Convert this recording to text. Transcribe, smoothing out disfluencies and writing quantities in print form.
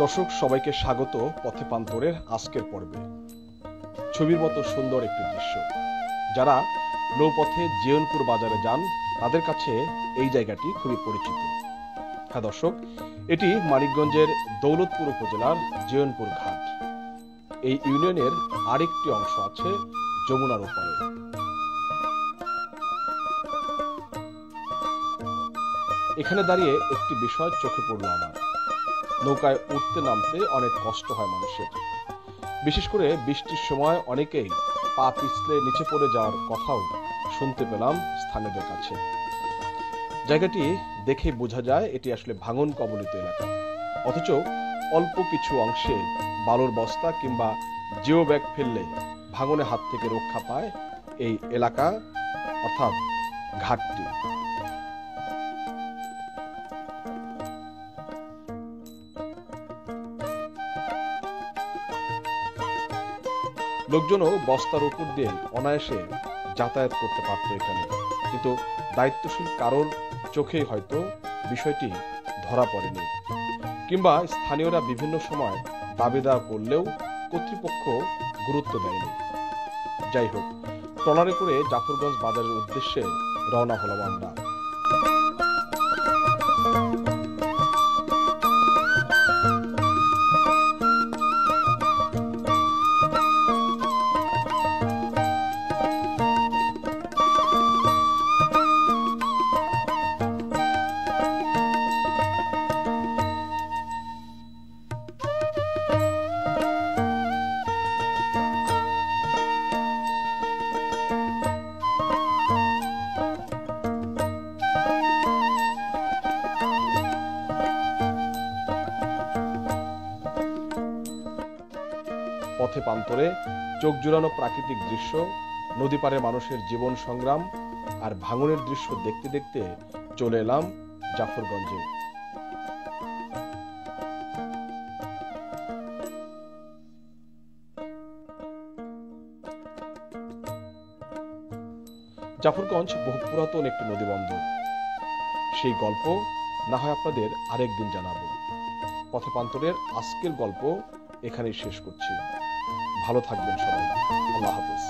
দর্শক সবাইকে স্বাগত পথে পান্তরের আজকের পর্বে। ছবির মতো সুন্দর একটি দৃশ্য। যারা নৌপথে জিয়নপুর বাজারে যান তাদের কাছে এই জায়গাটি খুবই পরিচিত। হ্যাঁ দর্শক, এটি মানিকগঞ্জের দৌলতপুর উপজেলার জিয়নপুর ঘাট। এই ইউনিয়নের আরেকটি অংশ আছে যমুনার ওপারে। এখানে দাঁড়িয়ে একটি বিষয় চোখে পড়ল আমার। নৌকায় উঠতে নামতে অনেক কষ্ট হয় মানুষের। বিশেষ করে বৃষ্টির সময় অনেকেই পা পিছলে নিচে পড়ে যাওয়ার কথাও শুনতে পেলাম স্থানীয়দের কাছে। জায়গাটি দেখে বোঝা যায় এটি আসলে ভাঙন কবলিত এলাকা, অথচ অল্প কিছু অংশে বালুর বস্তা কিংবা জিও ব্যাগ ফেললে ভাঙনের হাত থেকে রক্ষা পায় এই এলাকা অর্থাৎ ঘাটটি। লোকজনও বস্তার উপর দিয়ে অনায়াসে যাতায়াত করতে পারত এখানে, কিন্তু দায়িত্বশীল কারোর চোখে হয়তো বিষয়টি ধরা পড়েনি, কিংবা স্থানীয়রা বিভিন্ন সময় দাবি দাওয়া করলেও কর্তৃপক্ষ গুরুত্ব দেয়নি। যাই হোক, ট্রলারে করে জাফরগঞ্জ বাজারের উদ্দেশ্যে রওনা হলাম আমরা। পথে পান্তরে চোখ জুড়ানো প্রাকৃতিক দৃশ্য, নদী পারে মানুষের জীবন সংগ্রাম আর ভাঙনের দৃশ্য দেখতে দেখতে চলে এলাম জাফরগঞ্জে। জাফরগঞ্জ বহু পুরাতন একটি নদী বন্দর। সেই গল্প না হয় আপনাদের আরেকদিন জানাবো। পথে পান্তরের আজকের গল্প এখানেই শেষ করছি। ভালো থাকবেন সবাই। আল্লাহ হাফেজ।